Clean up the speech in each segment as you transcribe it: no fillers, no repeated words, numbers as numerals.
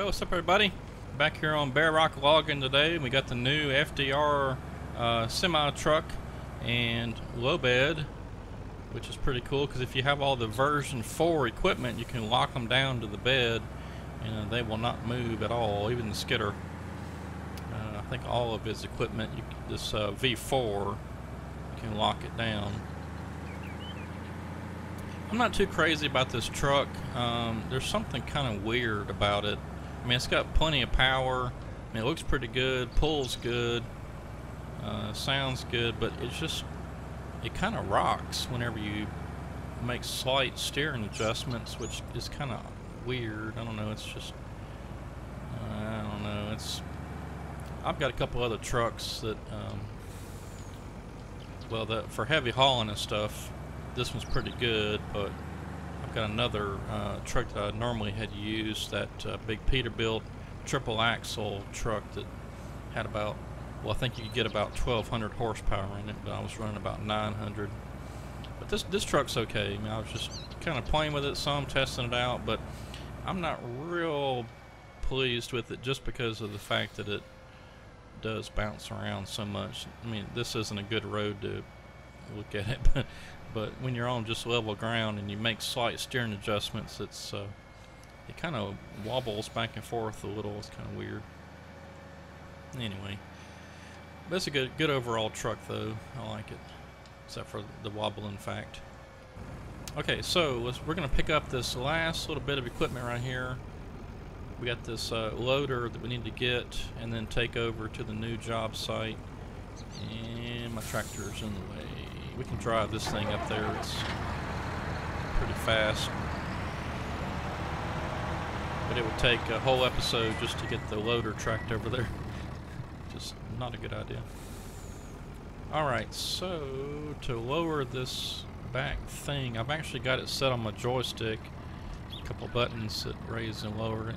What's up, everybody? Back here on Bear Rock Logging today. We got the new FDR semi truck and low bed, which is pretty cool because if you have all the version 4 equipment, you can lock them down to the bed and they will not move at all, even the skidder. I think all of his equipment, this V4, you can lock it down. I'm not too crazy about this truck. There's something kind of weird about it. I mean, it's got plenty of power. I mean, it looks pretty good, pulls good, sounds good, but it's just, it kind of rocks whenever you make slight steering adjustments, which is kind of weird. I don't know, it's just, I don't know, I've got a couple other trucks that, well, for heavy hauling and stuff, this one's pretty good, but I've got another truck that I normally had used, that big Peterbilt triple axle truck that had about, well, I think you could get about 1,200 horsepower in it, but I was running about 900. But this truck's okay. I mean, I was just kind of playing with it some, testing it out, but I'm not real pleased with it just because of the fact that it does bounce around so much. I mean, this isn't a good road to look at it, but when you're on just level ground and you make slight steering adjustments, it kind of wobbles back and forth a little. It's kind of weird. Anyway, but it's a good overall truck though. I like it, except for the wobbling fact. Okay, so we're gonna pick up this last little bit of equipment right here. We got this loader that we need to get and then take over to the new job site, and my tractor's in the way. We can drive this thing up there. It's pretty fast, but it would take a whole episode just to get the loader tracked over there. Just not a good idea. Alright, so to lower this back thing, I've actually got it set on my joystick. A couple buttons that raise and lower it.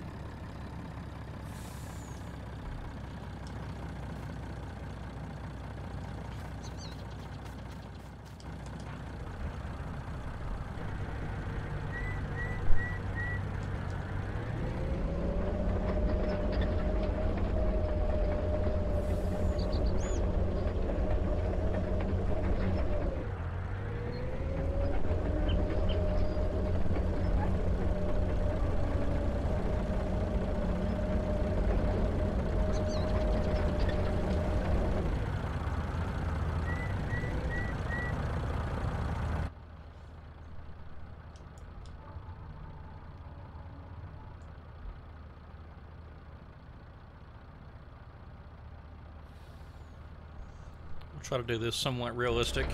Try to do this somewhat realistic.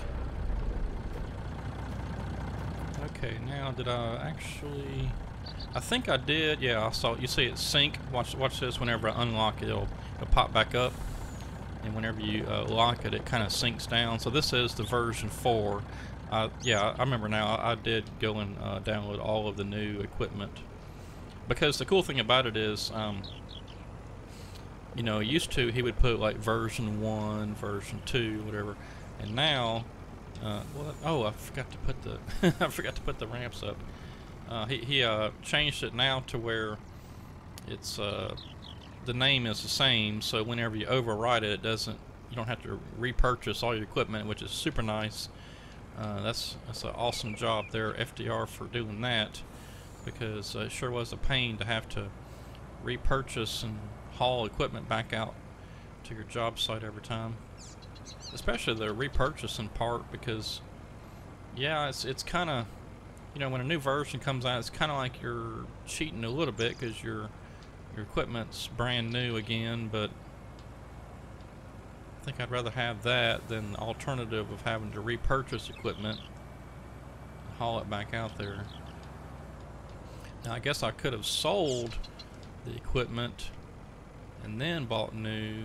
Okay, now did I actually? I think I did. Yeah, I saw. You see it sync. Watch this. Whenever I unlock it, it'll pop back up, and whenever you lock it, it kind of sinks down. So this is the version 4. Yeah, I remember now. I did go and download all of the new equipment, because the cool thing about it is, you know, used to he would put like version 1, version 2, whatever, and now, oh, I forgot to put the I forgot to put the ramps up. He changed it now to where it's the name is the same, so whenever you override it, you don't have to repurchase all your equipment, which is super nice. That's an awesome job there, FDR, for doing that, because it sure was a pain to have to repurchase and haul equipment back out to your job site every time, especially the repurchasing part, because yeah, it's kind of, you know, when a new version comes out, it's kind of like you're cheating a little bit because your equipment's brand new again. But I think I'd rather have that than the alternative of having to repurchase equipment and haul it back out there. Now I guess I could have sold the equipment and then bought new,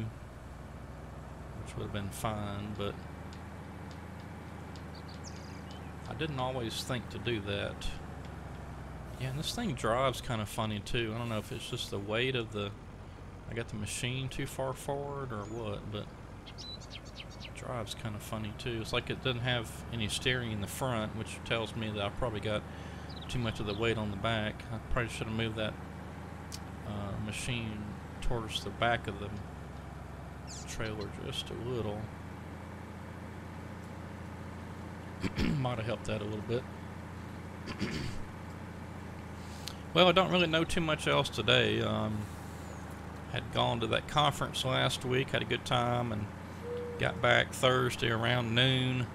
which would have been fine, but I didn't always think to do that. Yeah, and this thing drives kind of funny too. I don't know if it's just the weight of I got the machine too far forward or what, but it drives kind of funny too. It's like it doesn't have any steering in the front, which tells me that I probably got too much of the weight on the back. I probably should have moved that machine towards the back of the trailer just a little. Might have helped that a little bit. Well, I don't really know too much else today. Had gone to that conference last week, had a good time, and got back Thursday around noon.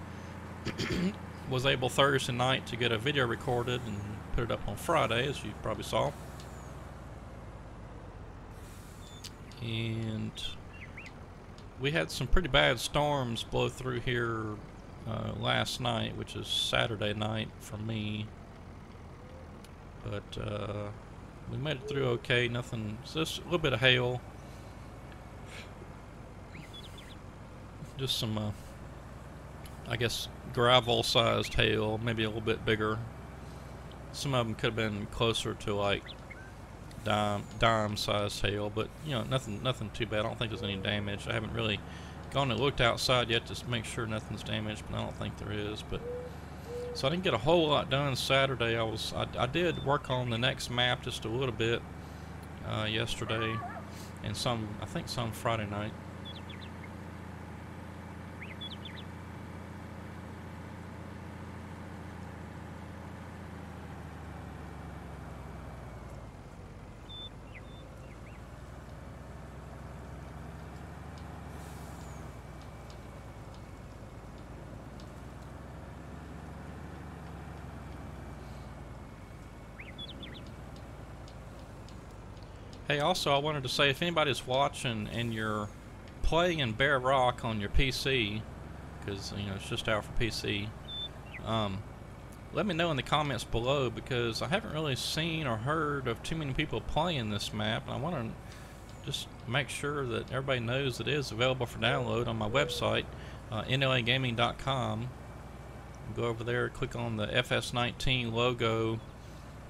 Was able Thursday night to get a video recorded and put it up on Friday, as you probably saw. And we had some pretty bad storms blow through here last night, which is Saturday night for me. But we made it through okay. Nothing, just a little bit of hail. Just some, I guess, gravel-sized hail, maybe a little bit bigger. Some of them could have been closer to like dime-sized hail, but you know, nothing too bad. I don't think there's any damage. I haven't really gone and looked outside yet to make sure nothing's damaged, but I don't think there is. But so I didn't get a whole lot done Saturday. I did work on the next map just a little bit yesterday, and I think some Friday night. Hey, also I wanted to say, if anybody's watching and you're playing in Bear Rock on your PC, because you know it's just out for PC, let me know in the comments below, because I haven't really seen or heard of too many people playing this map, and I want to just make sure that everybody knows it is available for download on my website, NLAgaming.com. Go over there, click on the FS19 logo,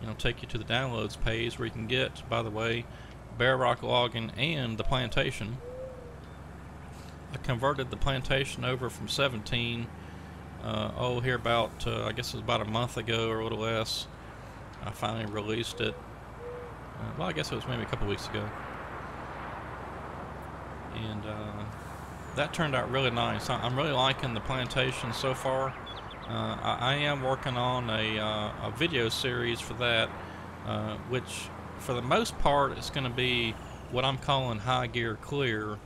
you know, take you to the downloads page where you can get, by the way, Bear Rock Logging and the Plantation. I converted the Plantation over from 17 here about I guess it was about a month ago or a little less. I finally released it. Well, I guess it was maybe a couple weeks ago, and that turned out really nice. I'm really liking the Plantation so far. I am working on a video series for that, which for the most part is going to be what I'm calling high gear clear,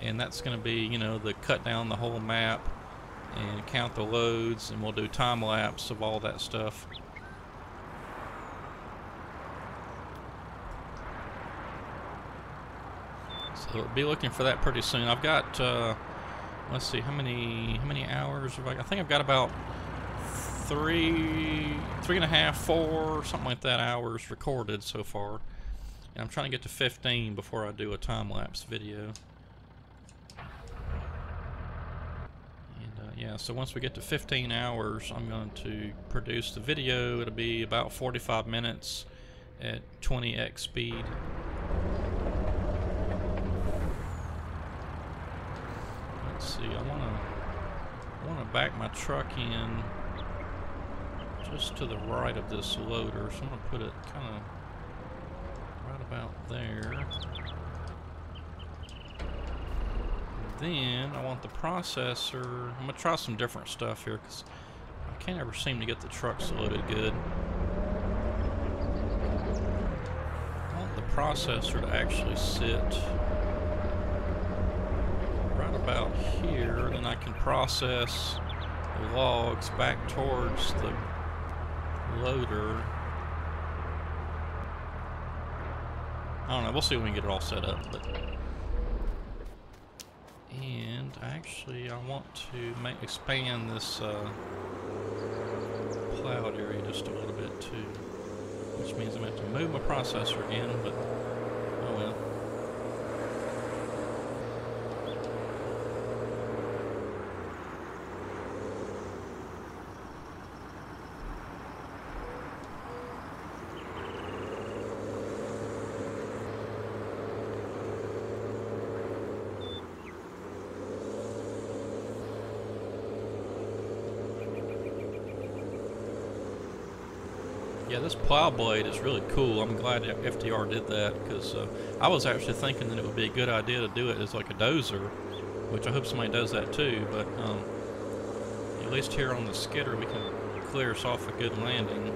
and that's going to be, you know, the cut down the whole map and count the loads, and we'll do time lapse of all that stuff. So be looking for that pretty soon. I've got let's see, how many hours have I think I've got about 3.5, 4, something like that hours recorded so far, and I'm trying to get to 15 before I do a time-lapse video. And yeah, so once we get to 15 hours, I'm going to produce the video. It'll be about 45 minutes at 20x speed. Let's see, I want to back my truck in just to the right of this loader, so I'm going to put it kind of right about there. Then I want the processor. I'm going to try some different stuff here, because I can't ever seem to get the trucks loaded good. I want the processor to actually sit right about here, then I can process the logs back towards the loader. I don't know, we'll see when we get it all set up. And actually I want to expand this plowed area just a little bit too, which means I'm going to have to move my processor again, but oh well. Yeah, this plow blade is really cool. I'm glad FDR did that because I was actually thinking that it would be a good idea to do it as like a dozer, which I hope somebody does that too. But at least here on the skidder, we can clear us off a good landing.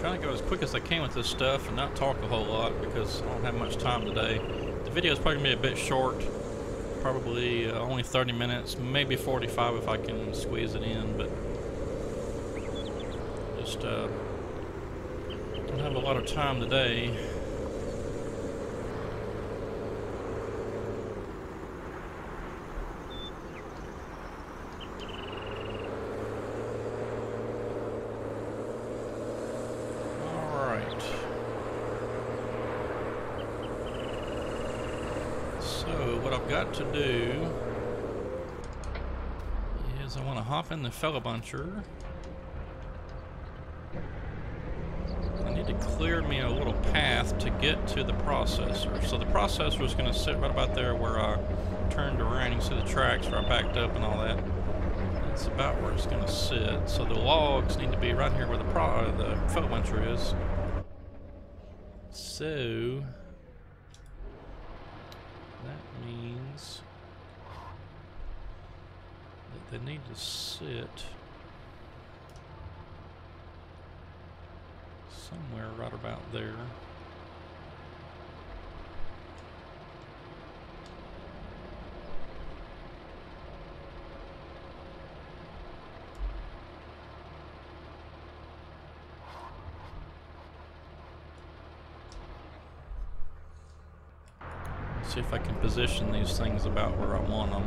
Trying to go as quick as I can with this stuff and not talk a whole lot because I don't have much time today. The video is probably going to be a bit short, probably only 30 minutes, maybe 45 if I can squeeze it in, but just don't have a lot of time today. What I've got to do is I want to hop in the Fellabuncher. I need to clear me a little path to get to the processor. So the processor is going to sit right about there where I turned around. You can see the tracks where I backed up and all that. That's about where it's going to sit. So the logs need to be right here where the Fellabuncher is. So that means that they need to sit somewhere right about there. See if I can position these things about where I want them.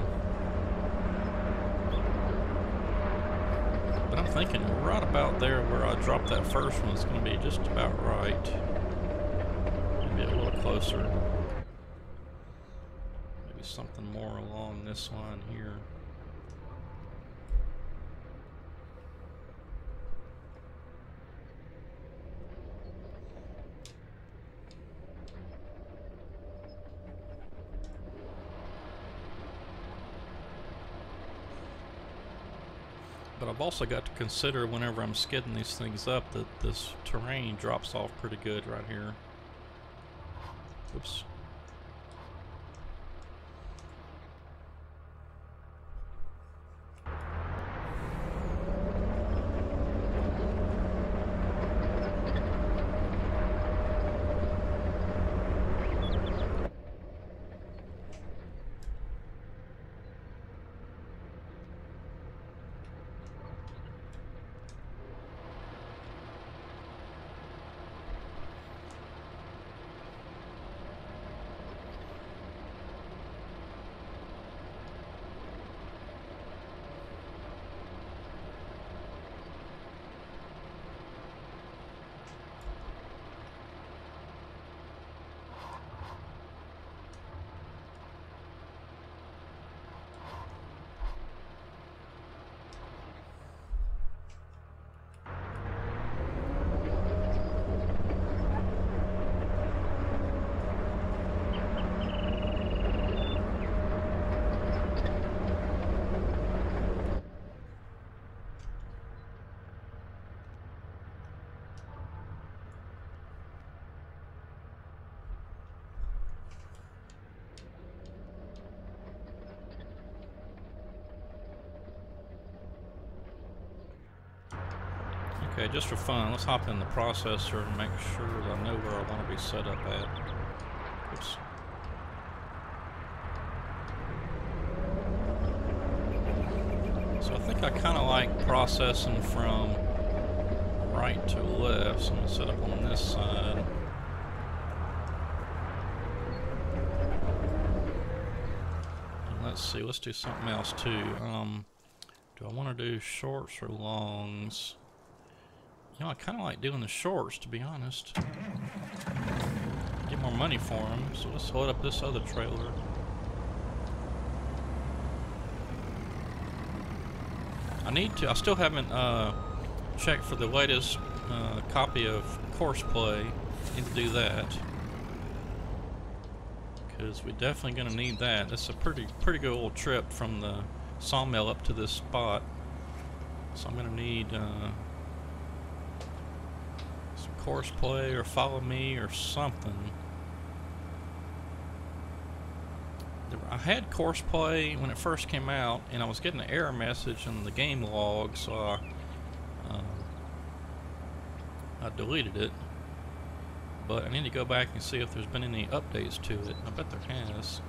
But I'm thinking right about there where I dropped that first one is going to be just about right. Maybe a little closer. Maybe something more along this line here. But I've also got to consider whenever I'm skidding these things up that this terrain drops off pretty good right here. Oops. Okay, just for fun, let's hop in the processor and make sure that I know where I want to be set up at. Oops. So I think I kind of like processing from right to left, so I'm going to set up on this side. And let's see, let's do something else too. Do I want to do shorts or longs? You know, I kind of like doing the shorts, to be honest. Get more money for them, so let's load up this other trailer. I still haven't checked for the latest copy of Courseplay. Need to do that, because we're definitely going to need that. It's a pretty good old trip from the sawmill up to this spot, so I'm going to need some Courseplay or Follow Me or something. I had Courseplay when it first came out, and I was getting an error message in the game log, so I deleted it. But I need to go back and see if there's been any updates to it. I bet there has,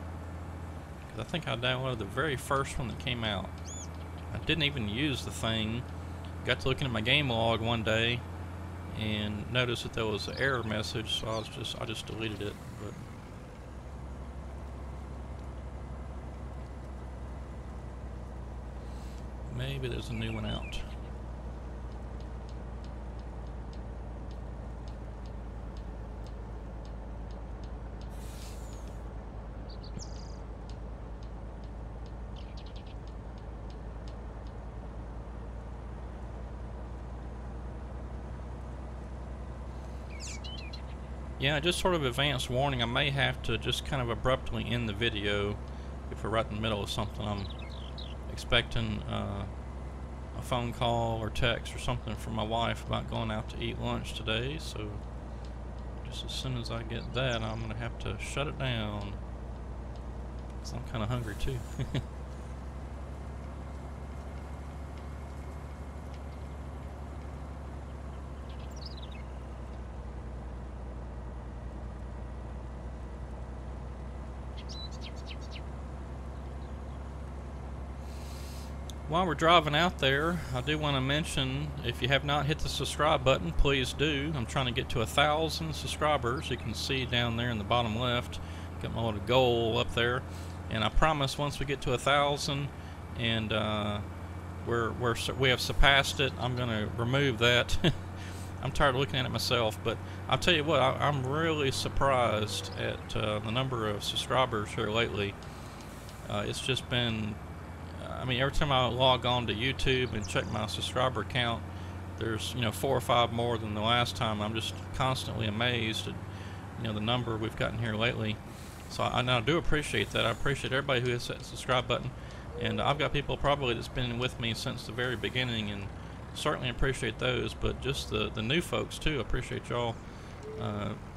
because I think I downloaded the very first one that came out. I didn't even use the thing. Got to looking at my game log one day and noticed that there was an error message, so I just deleted it. But maybe there's a new one out. Yeah, just sort of advanced warning, I may have to just kind of abruptly end the video if we're right in the middle of something. I'm expecting a phone call or text or something from my wife about going out to eat lunch today, so just as soon as I get that, I'm going to have to shut it down, because I'm kind of hungry too. While we're driving out there, I do want to mention, if you have not hit the subscribe button, please do. I'm trying to get to 1,000 subscribers. You can see down there in the bottom left, got my little goal up there, and I promise once we get to 1,000 and we have surpassed it, I'm going to remove that. I'm tired of looking at it myself, but I'll tell you what, I'm really surprised at the number of subscribers here lately. It's just been, I mean, every time I log on to YouTube and check my subscriber count, there's, 4 or 5 more than the last time. I'm just constantly amazed at, the number we've gotten here lately. So I do appreciate that. I appreciate everybody who hits that subscribe button. And I've got people probably that's been with me since the very beginning, and certainly appreciate those. But just the new folks too, I appreciate y'all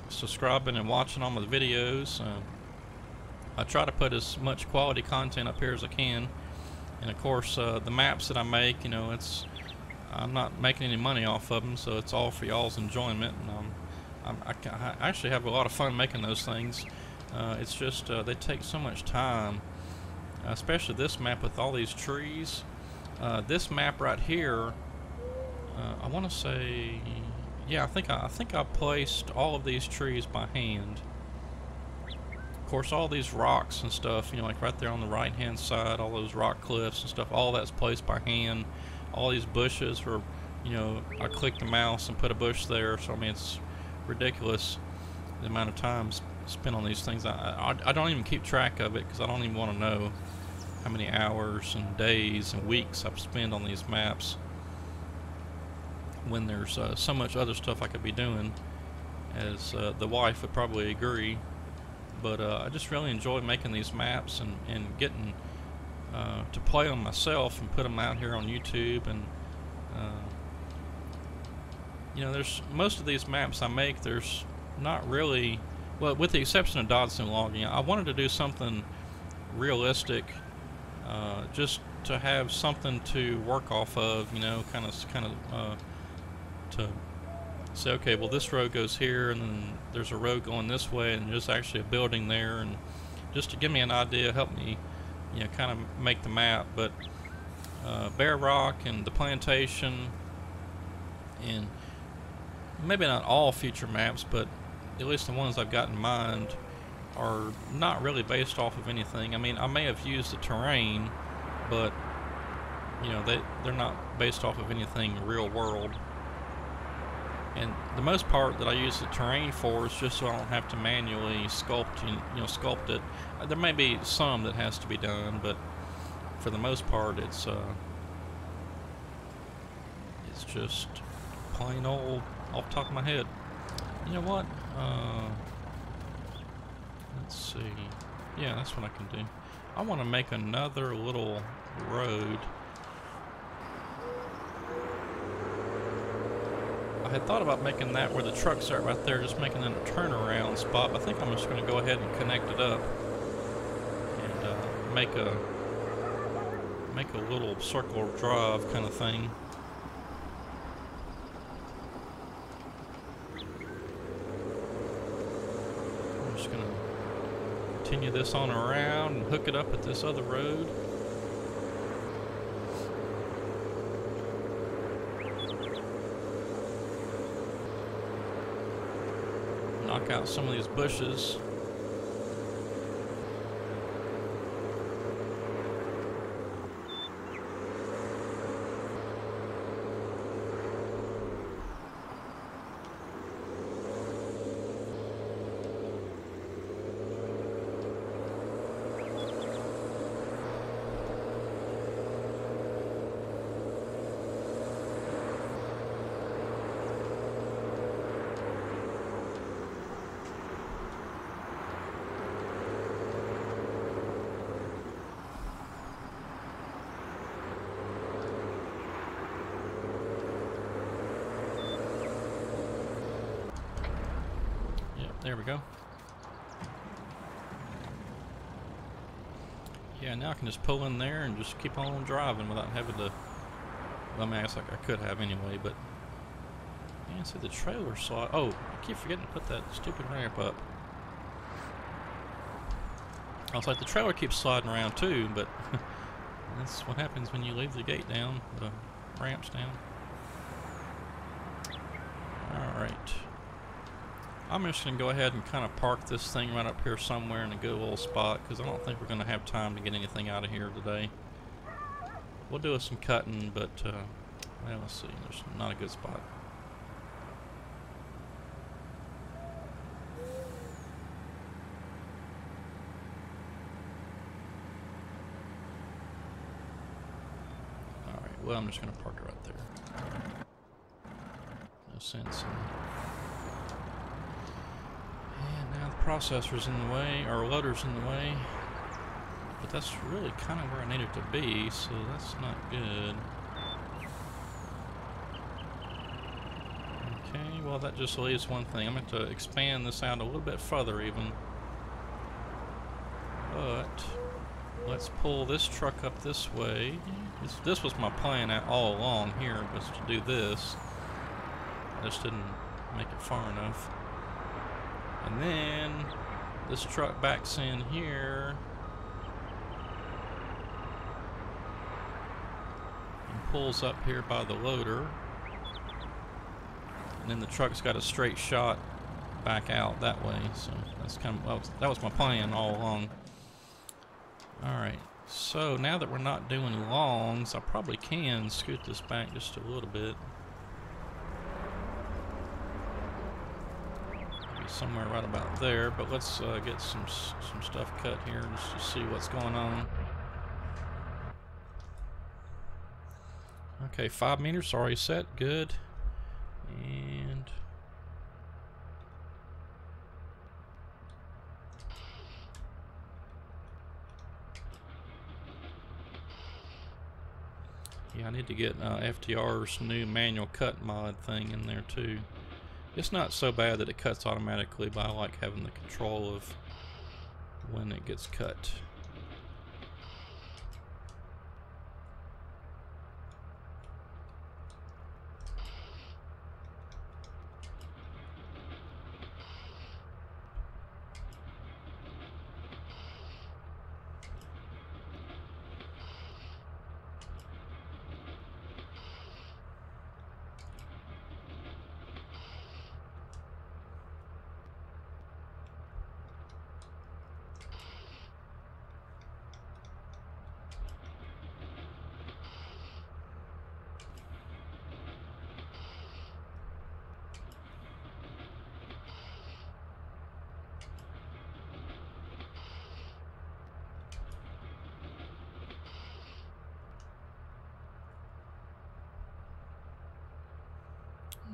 subscribing and watching all my videos. I try to put as much quality content up here as I can. And of course, the maps that I make, I'm not making any money off of them, so it's all for y'all's enjoyment. And I actually have a lot of fun making those things. It's just they take so much time, especially this map with all these trees. This map right here, I want to say, yeah, I think I placed all of these trees by hand. Of course, all these rocks and stuff, like right there on the right hand side, all those rock cliffs and stuff, all that's placed by hand. All these bushes were, I clicked the mouse and put a bush there, so I mean, it's ridiculous the amount of time spent on these things. I don't even keep track of it, because I don't even want to know how many hours and days and weeks I've spent on these maps, when there's so much other stuff I could be doing, as the wife would probably agree. But I just really enjoy making these maps and getting to play them myself and put them out here on YouTube. And there's most of these maps I make, there's not really, well, with the exception of Dodson logging, I wanted to do something realistic, just to have something to work off of, kind of to say, okay, well this road goes here, and then there's a road going this way, and there's actually a building there, and just to give me an idea, help me, you know, kind of make the map. But Bear Rock and the plantation, and maybe not all future maps, but at least the ones I've got in mind are not really based off of anything. I mean, I may have used the terrain, but you know, they're not based off of anything real world. And the most part that I use the terrain for is just so I don't have to manually sculpt it. There may be some that has to be done, but for the most part, it's just plain old off the top of my head. You know what? Let's see. Yeah, that's what I can do. I want to make another little road. I had thought about making that where the trucks are right there, just making it a turnaround spot, but I think I'm just going to go ahead and connect it up and make a little circular drive kind of thing. I'm just going to continue this on around and hook it up at this other road. Knock out some of these bushes. There we go. Yeah, now I can just pull in there and just keep on driving without having to. I mean, I guess I could have anyway, but yeah, see the trailer slot. Oh, I keep forgetting to put that stupid ramp up. I was like, the trailer keeps sliding around too, but that's what happens when you leave the gate down, the ramps down. Alright. I'm just going to go ahead and kind of park this thing right up here somewhere in a good little spot, because I don't think we're going to have time to get anything out of here today. We'll do some cutting, but, well, let's see. There's not a good spot. Alright, well, I'm just going to park it right there. No sense in... Now the processor's in the way, or loader's in the way, but that's really kind of where I need it to be, so that's not good. Okay, well that just leaves one thing. I'm going to expand this out a little bit further even, but let's pull this truck up this way. This was my plan all along here, was to do this. I just didn't make it far enough. And then this truck backs in here and pulls up here by the loader. And then the truck's got a straight shot back out that way. So that's kind of, that was my plan all along. Alright, so now that we're not doing longs, I probably can scoot this back just a little bit. Somewhere right about there, but let's get some stuff cut here just to see what's going on. Okay, 5 meters already set, good. And yeah, I need to get FTR's new manual cut mod thing in there too. It's not so bad that it cuts automatically, but I like having the control of when it gets cut.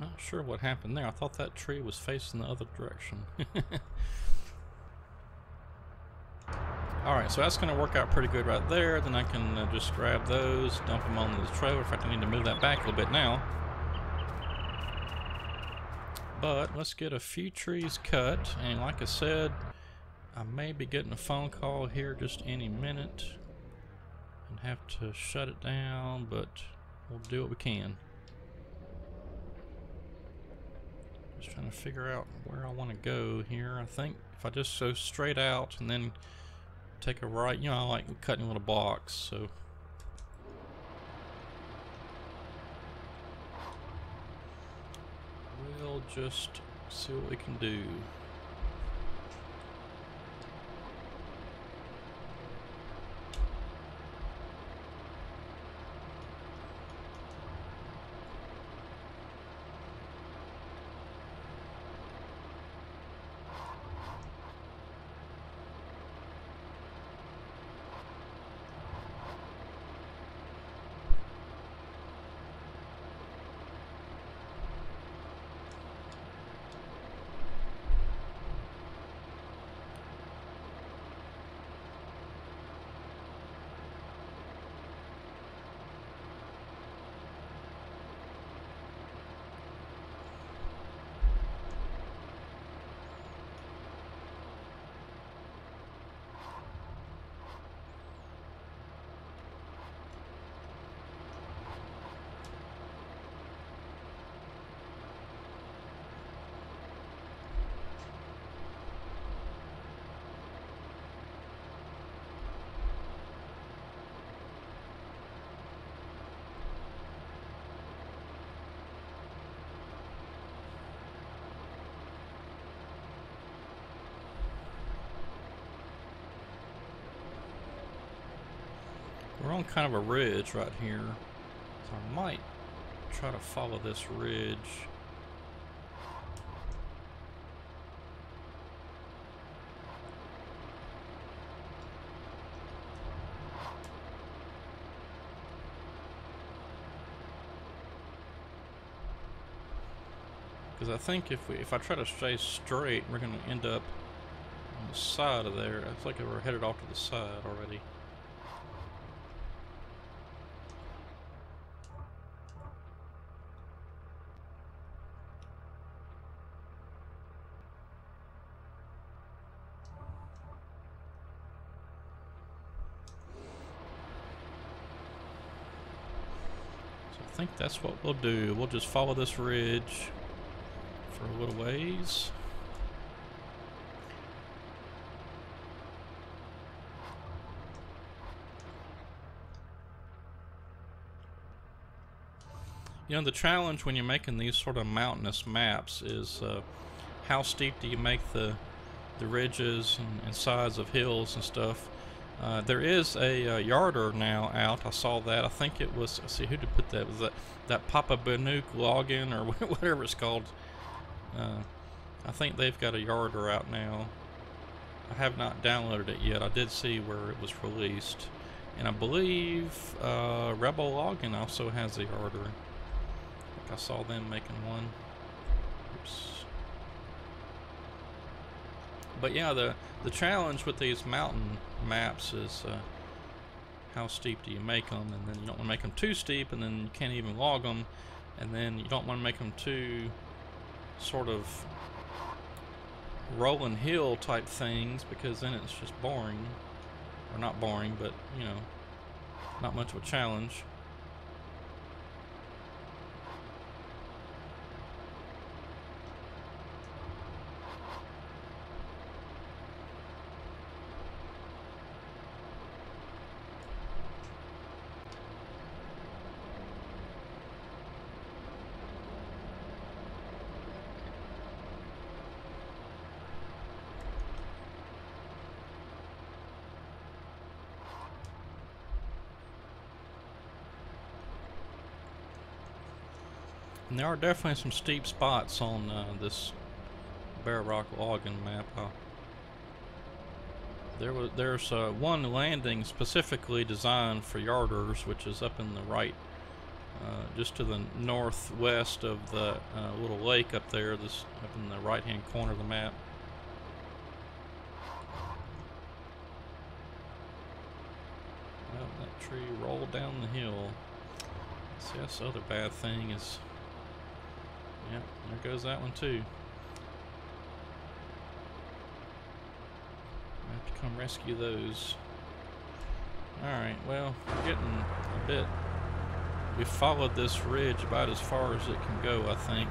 Not sure what happened there. I thought that tree was facing the other direction. Alright, so that's going to work out pretty good right there. Then I can just grab those, dump them on the trailer. In fact, I need to move that back a little bit now. But let's get a few trees cut. And like I said, I may be getting a phone call here just any minute and have to shut it down, but we'll do what we can. Just trying to figure out where I want to go here. I think if I just go straight out and then take a right, you know, I like cutting little blocks, so we'll just see what we can do. We're on kind of a ridge right here, so I might try to follow this ridge. Because I think if I try to stay straight, we're going to end up on the side of there. It's like we're headed off to the side already. I think that's what we'll do. We'll just follow this ridge for a little ways. You know, the challenge when you're making these sort of mountainous maps is how steep do you make the ridges and sides of hills and stuff. There is a yarder now out. I saw that. I think it was, let's see, who did put that? Was that Papa Banook login or whatever it's called? I think they've got a yarder out now. I have not downloaded it yet. I did see where it was released. And I believe Rebel Login also has a yarder. I think I saw them making one. Oops. But yeah, the challenge with these mountain maps is how steep do you make them, and then you don't want to make them too steep, and then you can't even log them, and then you don't want to make them too sort of rolling hill type things, because then it's just boring, or not boring, but you know, not much of a challenge. And there are definitely some steep spots on this Bear Rock Login map. There's one landing specifically designed for yarders, which is up in the right just to the northwest of the little lake up there, this up in the right-hand corner of the map. Well, that tree rolled down the hill. See, that's the other bad thing is, yeah, there goes that one too. I have to come rescue those. Alright, well, we're getting a bit. We followed this ridge about as far as it can go, I think.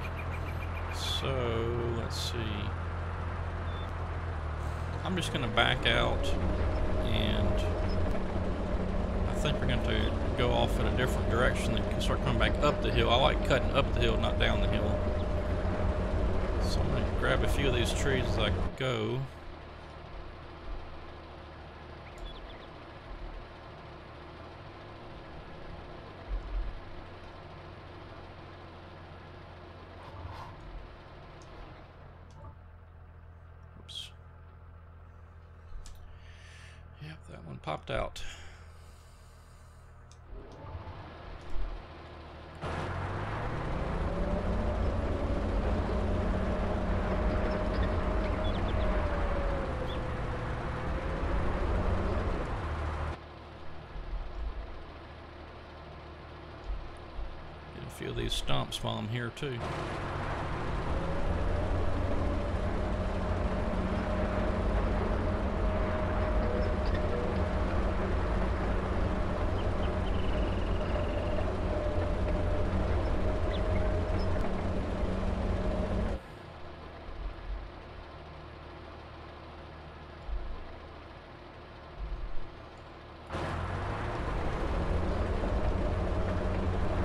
So, let's see. I'm just going to back out, and I think we're going to go off in a different direction and start coming back up the hill. I like cutting up the hill, not down the hill. So I'm going to grab a few of these trees as I go. Yep, that one popped out. Get a few of these stumps while I'm here too.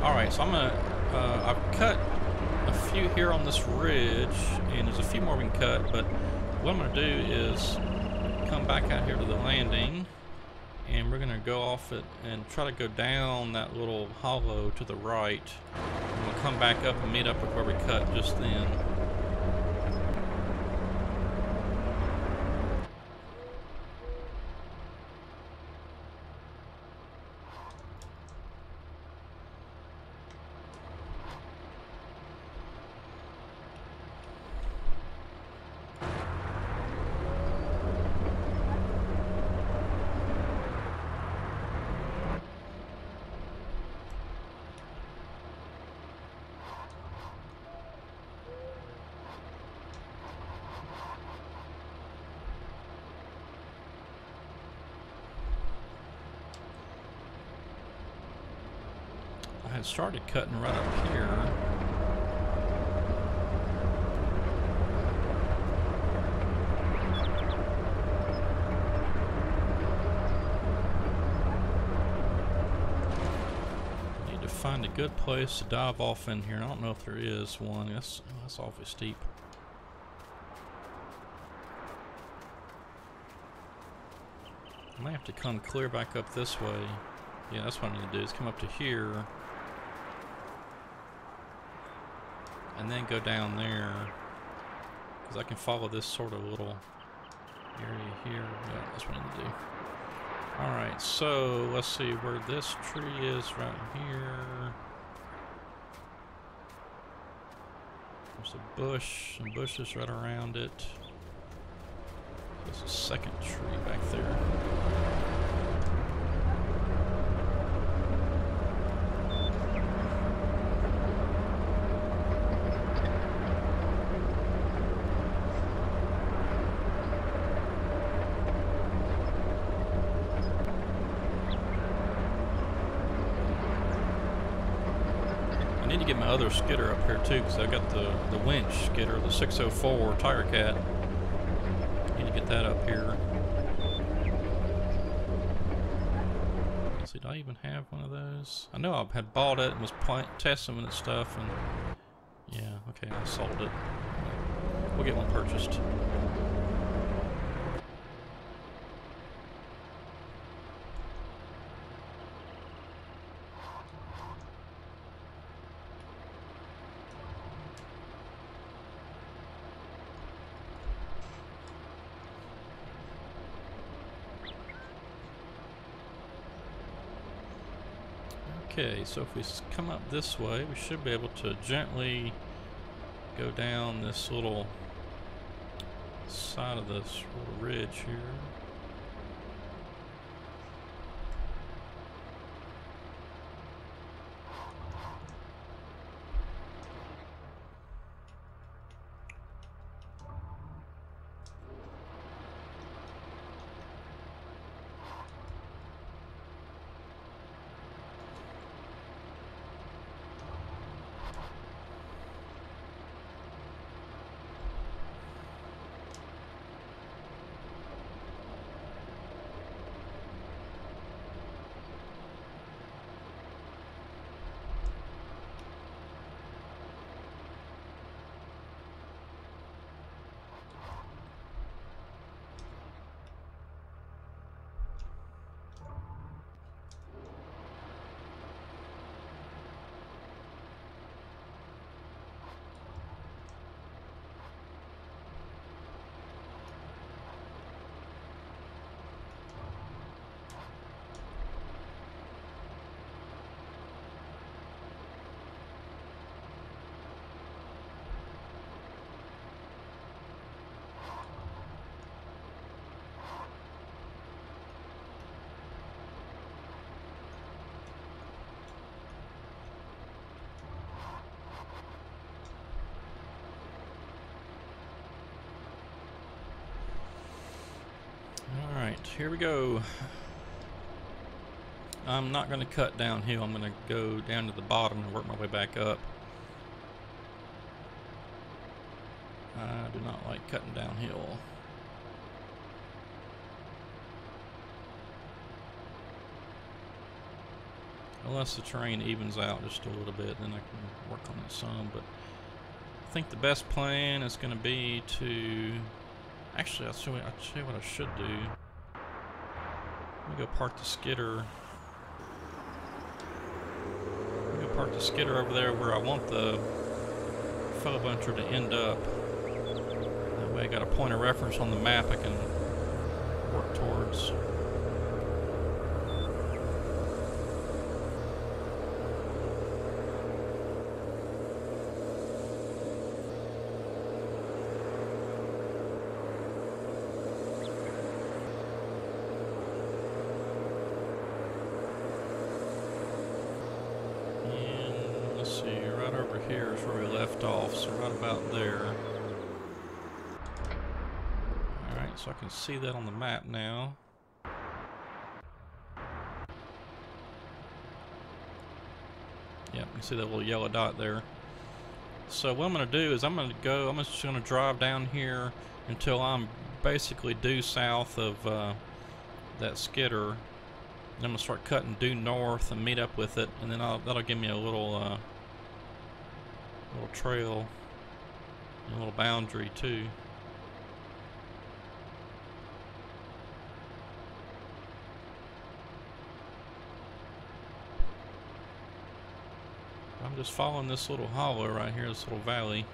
Alright, so I'm gonna, I've cut a few here on this ridge, and there's a few more we can cut, but what I'm gonna do is come back out here to the landing, and we're gonna go off it and try to go down that little hollow to the right, and we'll come back up and meet up with where we cut just then. I had started cutting right up here. Need to find a good place to dive off in here. I don't know if there is one. That's awfully steep. I might have to come clear back up this way. Yeah, that's what I need to do, is come up to here and then go down there, because I can follow this sort of little area here. Yeah, that's what I need to do. Alright, so let's see where this tree is right here. There's a bush, some bushes right around it. There's a second tree back there. I need to get my other skidder up here too, because I got the winch skidder, the 604 Tiger Cat. I need to get that up here. Let's see, did I even have one of those? I know I had bought it and was testing with it stuff, and yeah, okay, I sold it. We'll get one purchased. Okay, so if we come up this way, we should be able to gently go down this little side of this little ridge here. Alright, here we go. I'm not going to cut downhill. I'm going to go down to the bottom and work my way back up. I do not like cutting downhill. Unless the terrain evens out just a little bit, then I can work on it some. But I think the best plan is going to be to... Actually, I'll show you what I should do. Let me go park the skidder. Let me go park the skidder over there where I want the faux buncher to end up. That way I got a point of reference on the map I can work towards. Here is where we left off, so right about there. Alright, so I can see that on the map now. Yep, you can see that little yellow dot there. So what I'm going to do is I'm just going to drive down here until I'm basically due south of that skidder. And I'm going to start cutting due north and meet up with it, and then that'll give me a little trail, and a little boundary too. I'm just following this little hollow right here, this little valley. In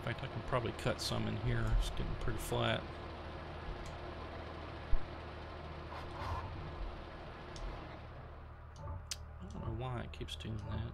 fact, I can probably cut some in here. It's getting pretty flat. I don't know why it keeps doing that.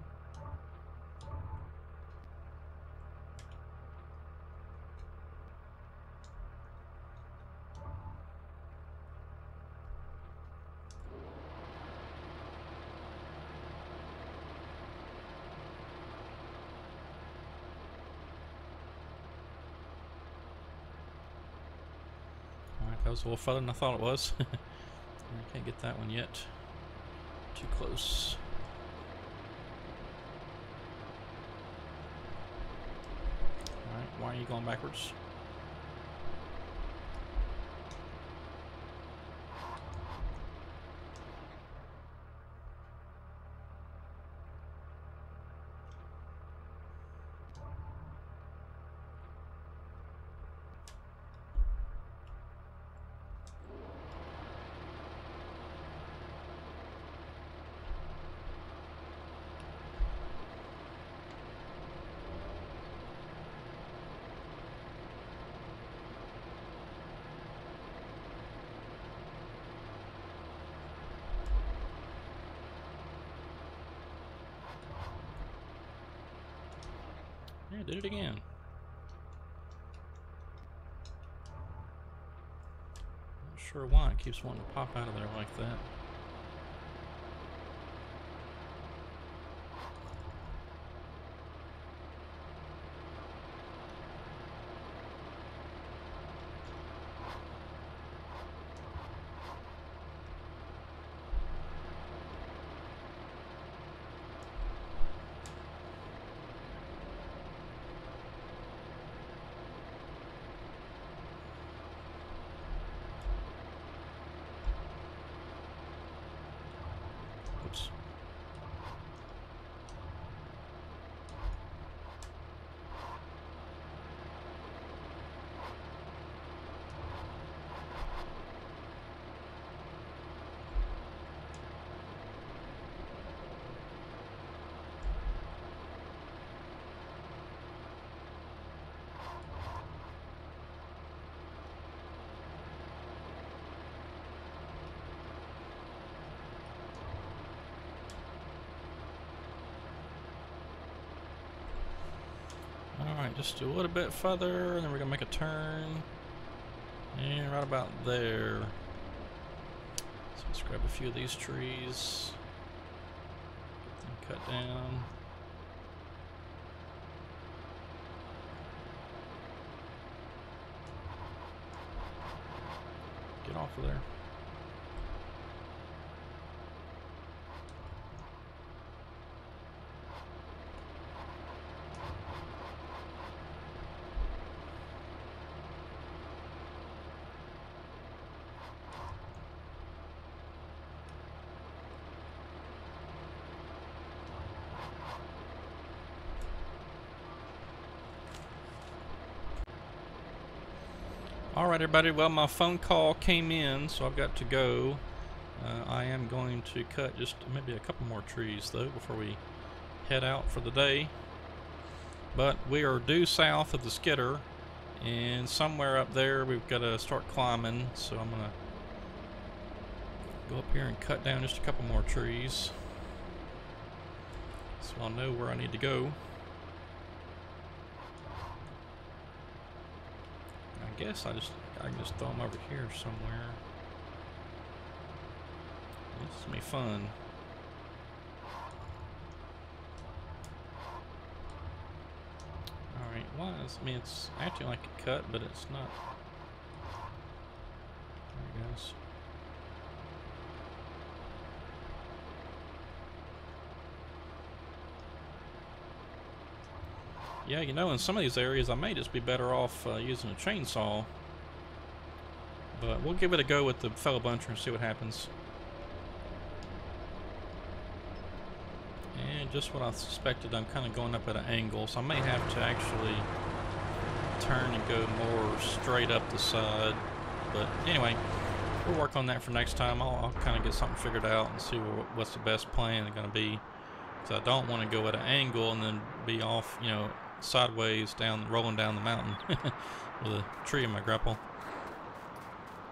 That was a little further than I thought it was. I can't get that one yet. Too close. Alright, why are you going backwards? Yeah, did it again. Not sure why it keeps wanting to pop out of there like that. Oops. Alright, just do a little bit further, and then we're going to make a turn. And right about there. So let's grab a few of these trees. Get them cut down. Get off of there. Alright everybody, well my phone call came in, so I've got to go. I am going to cut just maybe a couple more trees though before we head out for the day. But we are due south of the skidder, and somewhere up there we've got to start climbing, so I'm going to go up here and cut down just a couple more trees so I'll know where I need to go. I guess I can just throw them over here somewhere. This is gonna be fun. Alright, why is, I mean it's acting like a cut, but it's not. There it goes. Yeah, you know, in some of these areas I may just be better off using a chainsaw. But we'll give it a go with the fellow buncher and see what happens. And just what I suspected, I'm kind of going up at an angle, so I may have to actually turn and go more straight up the side. But anyway, we'll work on that for next time. I'll kind of get something figured out and see what's the best plan going to be. Because I don't want to go at an angle and then be off, you know, sideways down, rolling down the mountain with a tree in my grapple.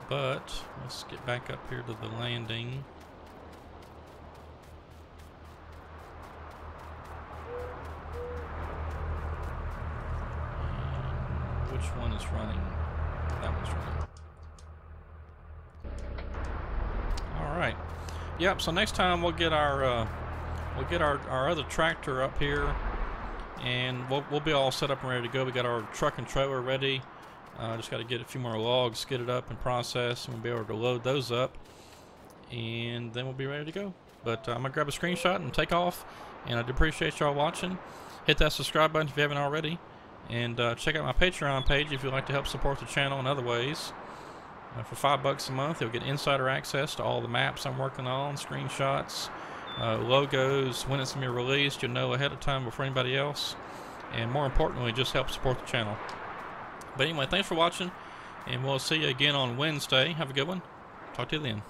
But let's get back up here to the landing. And which one is running? That one's running. All right. Yep. So next time we'll get our other tractor up here, and we'll be all set up and ready to go. We got our truck and trailer ready. Just got to get a few more logs skidded up and processed, and we'll be able to load those up, and then we'll be ready to go. But I'm gonna grab a screenshot and take off, and I do appreciate y'all watching. Hit that subscribe button if you haven't already, and check out my Patreon page if you'd like to help support the channel in other ways. For $5 a month, you'll get insider access to all the maps I'm working on, screenshots, logos. When it's going to be released, you'll know ahead of time before anybody else, and more importantly, just help support the channel. But anyway, thanks for watching, and we'll see you again on Wednesday. Have a good one. Talk to you then.